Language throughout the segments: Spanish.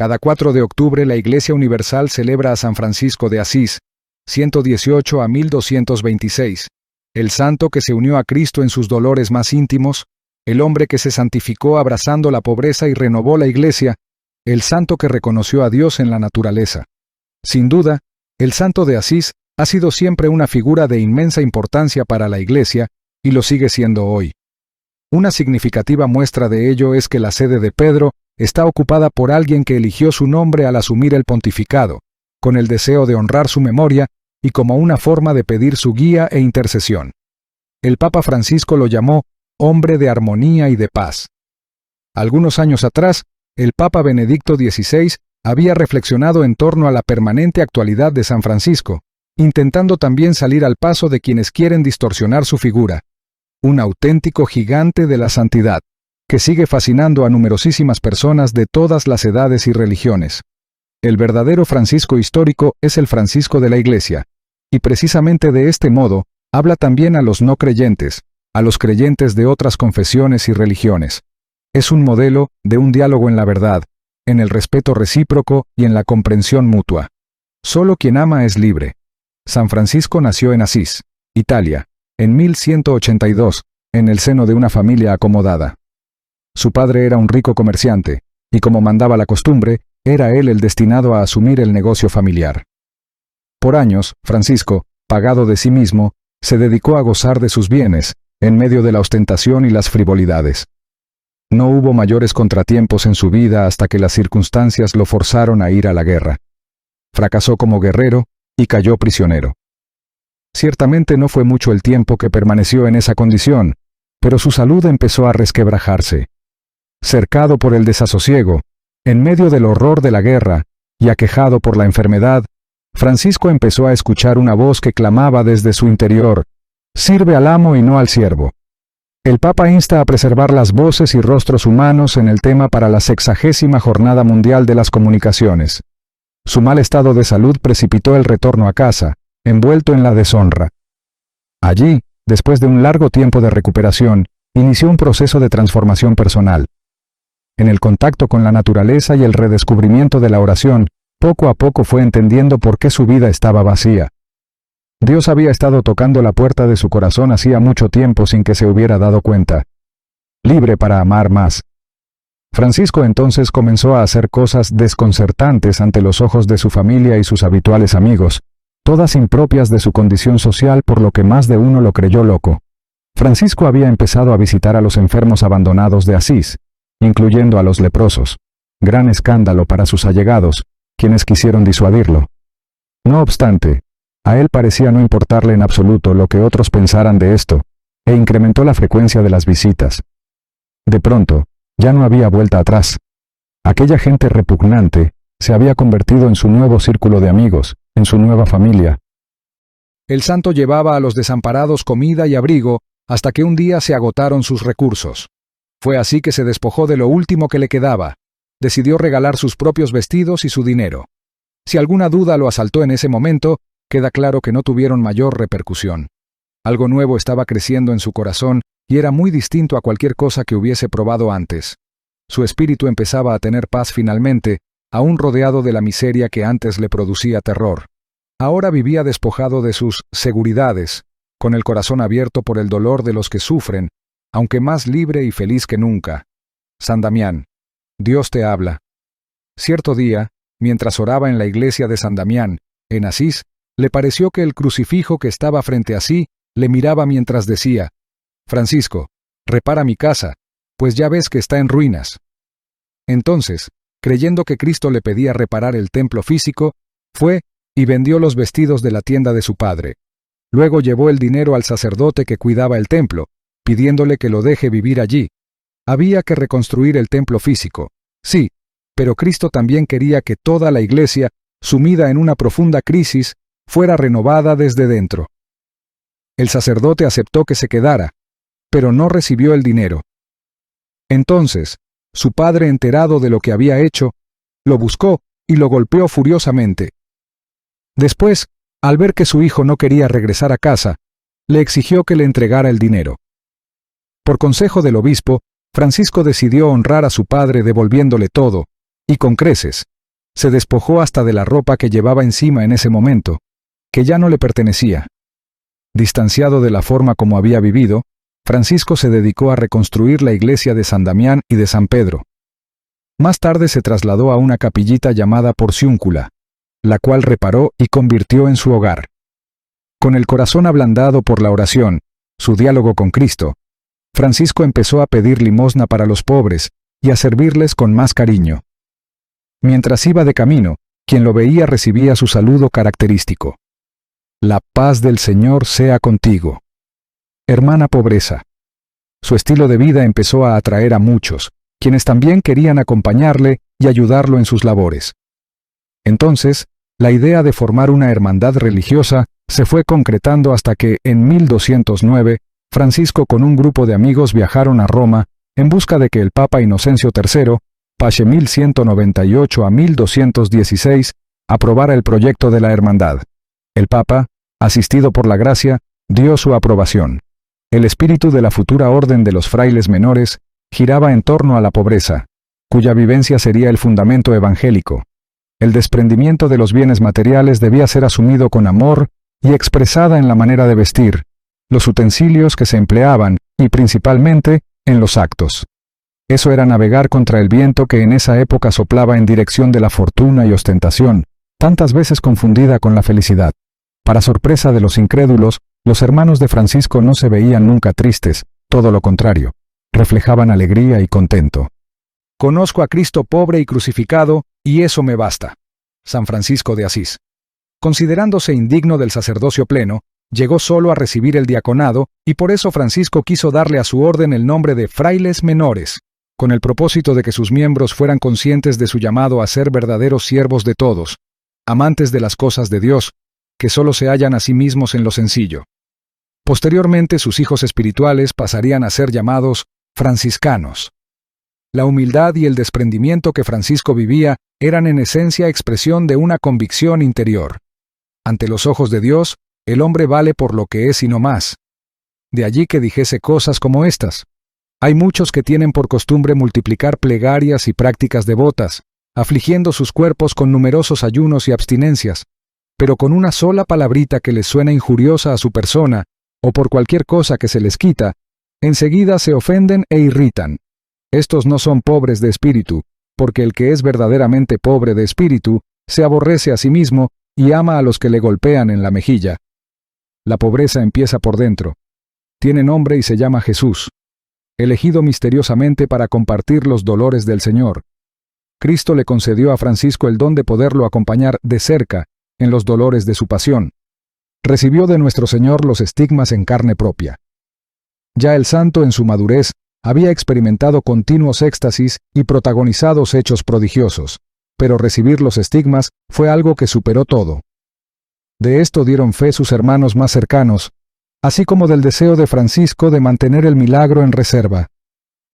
Cada 4 de octubre la Iglesia Universal celebra a San Francisco de Asís, 118 a 1226, el santo que se unió a Cristo en sus dolores más íntimos, el hombre que se santificó abrazando la pobreza y renovó la Iglesia, el santo que reconoció a Dios en la naturaleza. Sin duda, el santo de Asís ha sido siempre una figura de inmensa importancia para la Iglesia y lo sigue siendo hoy. Una significativa muestra de ello es que la sede de Pedro está ocupada por alguien que eligió su nombre al asumir el pontificado, con el deseo de honrar su memoria y como una forma de pedir su guía e intercesión. El Papa Francisco lo llamó hombre de armonía y de paz. Algunos años atrás, el Papa Benedicto XVI había reflexionado en torno a la permanente actualidad de San Francisco, intentando también salir al paso de quienes quieren distorsionar su figura. Un auténtico gigante de la santidad, que sigue fascinando a numerosísimas personas de todas las edades y religiones. El verdadero Francisco histórico es el Francisco de la Iglesia, y precisamente de este modo habla también a los no creyentes, a los creyentes de otras confesiones y religiones. Es un modelo de un diálogo en la verdad, en el respeto recíproco y en la comprensión mutua. Solo quien ama es libre. San Francisco nació en Asís, Italia, en 1182, en el seno de una familia acomodada. Su padre era un rico comerciante, y como mandaba la costumbre, era él el destinado a asumir el negocio familiar. Por años, Francisco, pagado de sí mismo, se dedicó a gozar de sus bienes, en medio de la ostentación y las frivolidades. No hubo mayores contratiempos en su vida hasta que las circunstancias lo forzaron a ir a la guerra. Fracasó como guerrero y cayó prisionero. Ciertamente no fue mucho el tiempo que permaneció en esa condición, pero su salud empezó a resquebrajarse. Cercado por el desasosiego, en medio del horror de la guerra y aquejado por la enfermedad, Francisco empezó a escuchar una voz que clamaba desde su interior: «Sirve al amo y no al siervo». El Papa insta a preservar las voces y rostros humanos en el tema para la 60ª Jornada Mundial de las Comunicaciones. Su mal estado de salud precipitó el retorno a casa, envuelto en la deshonra. Allí, después de un largo tiempo de recuperación, inició un proceso de transformación personal. En el contacto con la naturaleza y el redescubrimiento de la oración, poco a poco fue entendiendo por qué su vida estaba vacía. Dios había estado tocando la puerta de su corazón hacía mucho tiempo sin que se hubiera dado cuenta. Libre para amar más. Francisco entonces comenzó a hacer cosas desconcertantes ante los ojos de su familia y sus habituales amigos, todas impropias de su condición social, por lo que más de uno lo creyó loco. Francisco había empezado a visitar a los enfermos abandonados de Asís, incluyendo a los leprosos. Gran escándalo para sus allegados, quienes quisieron disuadirlo. No obstante, a él parecía no importarle en absoluto lo que otros pensaran de esto, e incrementó la frecuencia de las visitas. De pronto, ya no había vuelta atrás. Aquella gente repugnante se había convertido en su nuevo círculo de amigos, en su nueva familia. El santo llevaba a los desamparados comida y abrigo hasta que un día se agotaron sus recursos. Fue así que se despojó de lo último que le quedaba. Decidió regalar sus propios vestidos y su dinero. Si alguna duda lo asaltó en ese momento, queda claro que no tuvieron mayor repercusión. Algo nuevo estaba creciendo en su corazón y era muy distinto a cualquier cosa que hubiese probado antes. Su espíritu empezaba a tener paz finalmente, aún rodeado de la miseria que antes le producía terror. Ahora vivía despojado de sus seguridades, con el corazón abierto por el dolor de los que sufren, aunque más libre y feliz que nunca. San Damián, Dios te habla. Cierto día, mientras oraba en la iglesia de San Damián, en Asís, le pareció que el crucifijo que estaba frente a sí le miraba mientras decía: «Francisco, repara mi casa, pues ya ves que está en ruinas». Entonces, creyendo que Cristo le pedía reparar el templo físico, fue y vendió los vestidos de la tienda de su padre. Luego llevó el dinero al sacerdote que cuidaba el templo, pidiéndole que lo deje vivir allí. Había que reconstruir el templo físico, sí, pero Cristo también quería que toda la iglesia, sumida en una profunda crisis, fuera renovada desde dentro. El sacerdote aceptó que se quedara, pero no recibió el dinero. Entonces, su padre, enterado de lo que había hecho, lo buscó y lo golpeó furiosamente. Después, al ver que su hijo no quería regresar a casa, le exigió que le entregara el dinero. Por consejo del obispo, Francisco decidió honrar a su padre devolviéndole todo, y con creces. Se despojó hasta de la ropa que llevaba encima en ese momento, que ya no le pertenecía. Distanciado de la forma como había vivido, Francisco se dedicó a reconstruir la iglesia de San Damián y de San Pedro. Más tarde se trasladó a una capillita llamada Porciúncula, la cual reparó y convirtió en su hogar. Con el corazón ablandado por la oración, su diálogo con Cristo, Francisco empezó a pedir limosna para los pobres y a servirles con más cariño. Mientras iba de camino, quien lo veía recibía su saludo característico. La paz del Señor sea contigo. Hermana pobreza. Su estilo de vida empezó a atraer a muchos, quienes también querían acompañarle y ayudarlo en sus labores. Entonces, la idea de formar una hermandad religiosa se fue concretando hasta que, en 1209, Francisco con un grupo de amigos viajaron a Roma en busca de que el Papa Inocencio III, Pace 1198 a 1216, aprobara el proyecto de la hermandad. El Papa, asistido por la gracia, dio su aprobación. El espíritu de la futura orden de los frailes menores giraba en torno a la pobreza, cuya vivencia sería el fundamento evangélico. El desprendimiento de los bienes materiales debía ser asumido con amor y expresada en la manera de vestir, los utensilios que se empleaban y principalmente en los actos. Eso era navegar contra el viento que en esa época soplaba en dirección de la fortuna y ostentación, tantas veces confundida con la felicidad. Para sorpresa de los incrédulos, los hermanos de Francisco no se veían nunca tristes, todo lo contrario, reflejaban alegría y contento. Conozco a Cristo pobre y crucificado, y eso me basta. San Francisco de Asís. Considerándose indigno del sacerdocio pleno, llegó solo a recibir el diaconado, y por eso Francisco quiso darle a su orden el nombre de frailes menores, con el propósito de que sus miembros fueran conscientes de su llamado a ser verdaderos siervos de todos, amantes de las cosas de Dios, que solo se hallan a sí mismos en lo sencillo. Posteriormente sus hijos espirituales pasarían a ser llamados franciscanos. La humildad y el desprendimiento que Francisco vivía eran en esencia expresión de una convicción interior. Ante los ojos de Dios, el hombre vale por lo que es y no más. De allí que dijese cosas como estas. Hay muchos que tienen por costumbre multiplicar plegarias y prácticas devotas, afligiendo sus cuerpos con numerosos ayunos y abstinencias, pero con una sola palabrita que les suena injuriosa a su persona, o por cualquier cosa que se les quita, enseguida se ofenden e irritan. Estos no son pobres de espíritu, porque el que es verdaderamente pobre de espíritu se aborrece a sí mismo y ama a los que le golpean en la mejilla. La pobreza empieza por dentro. Tiene nombre y se llama Jesús, elegido misteriosamente para compartir los dolores del Señor. Cristo le concedió a Francisco el don de poderlo acompañar de cerca en los dolores de su pasión. Recibió de nuestro Señor los estigmas en carne propia. Ya el santo en su madurez había experimentado continuos éxtasis y protagonizados hechos prodigiosos, pero recibir los estigmas fue algo que superó todo. De esto dieron fe sus hermanos más cercanos, así como del deseo de Francisco de mantener el milagro en reserva.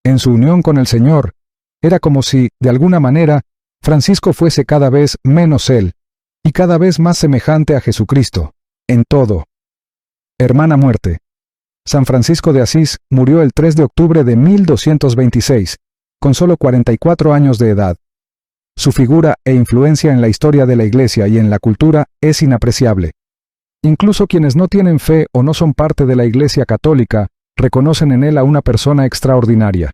En su unión con el Señor, era como si, de alguna manera, Francisco fuese cada vez menos él, y cada vez más semejante a Jesucristo, en todo. Hermana muerte. San Francisco de Asís murió el 3 de octubre de 1226, con solo 44 años de edad. Su figura e influencia en la historia de la Iglesia y en la cultura es inapreciable. Incluso quienes no tienen fe o no son parte de la Iglesia católica reconocen en él a una persona extraordinaria.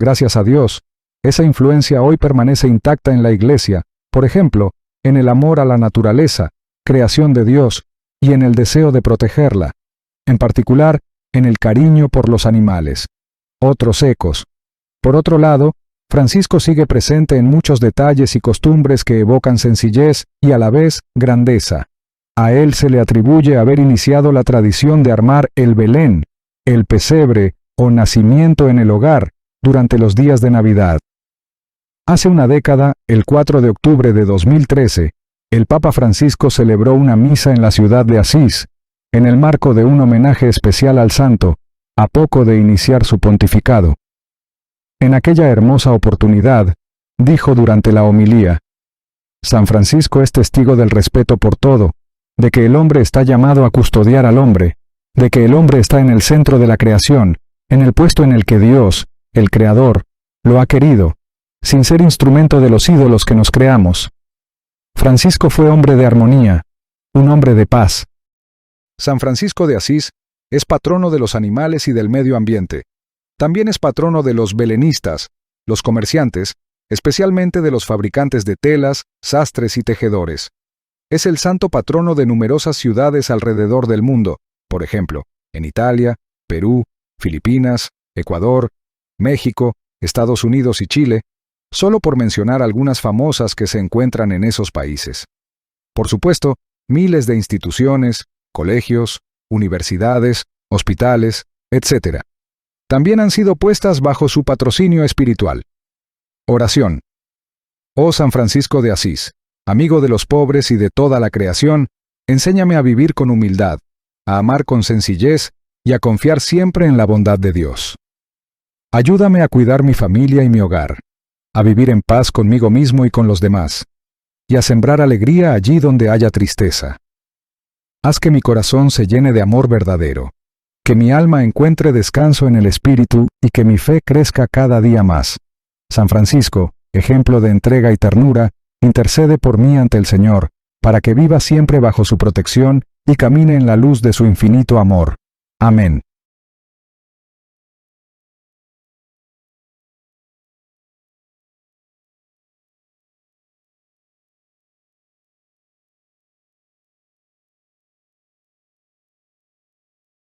Gracias a Dios, esa influencia hoy permanece intacta en la Iglesia, por ejemplo, en el amor a la naturaleza, creación de Dios, y en el deseo de protegerla, en particular, en el cariño por los animales. Otros ecos. Por otro lado, Francisco sigue presente en muchos detalles y costumbres que evocan sencillez y a la vez grandeza. A él se le atribuye haber iniciado la tradición de armar el Belén, el pesebre o nacimiento en el hogar durante los días de Navidad. Hace una década, el 4 de octubre de 2013, el Papa Francisco celebró una misa en la ciudad de Asís, en el marco de un homenaje especial al santo, a poco de iniciar su pontificado. En aquella hermosa oportunidad, dijo durante la homilía: San Francisco es testigo del respeto por todo, de que el hombre está llamado a custodiar al hombre, de que el hombre está en el centro de la creación, en el puesto en el que Dios, el Creador, lo ha querido, sin ser instrumento de los ídolos que nos creamos. Francisco fue hombre de armonía, un hombre de paz. San Francisco de Asís es patrono de los animales y del medio ambiente. También es patrono de los belenistas, los comerciantes, especialmente de los fabricantes de telas, sastres y tejedores. Es el santo patrono de numerosas ciudades alrededor del mundo, por ejemplo, en Italia, Perú, Filipinas, Ecuador, México, Estados Unidos y Chile, solo por mencionar algunas famosas que se encuentran en esos países. Por supuesto, miles de instituciones, colegios, universidades, hospitales, etc. También han sido puestas bajo su patrocinio espiritual. Oración. Oh San Francisco de Asís, amigo de los pobres y de toda la creación, enséñame a vivir con humildad, a amar con sencillez y a confiar siempre en la bondad de Dios. Ayúdame a cuidar mi familia y mi hogar, a vivir en paz conmigo mismo y con los demás, y a sembrar alegría allí donde haya tristeza. Haz que mi corazón se llene de amor verdadero, que mi alma encuentre descanso en el Espíritu y que mi fe crezca cada día más. San Francisco, ejemplo de entrega y ternura, intercede por mí ante el Señor, para que viva siempre bajo su protección y camine en la luz de su infinito amor. Amén.